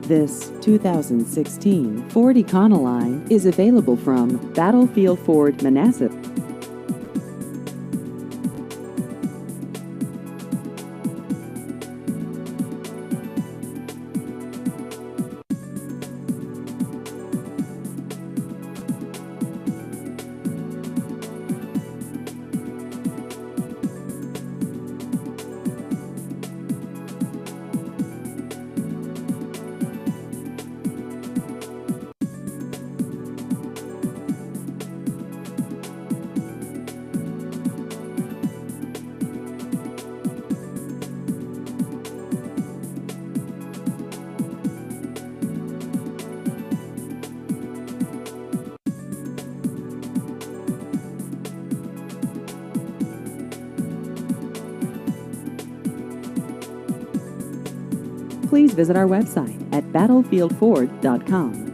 This 2016 Ford Econoline is available from Battlefield Ford, Manassas. Please visit our website at battlefieldford.com.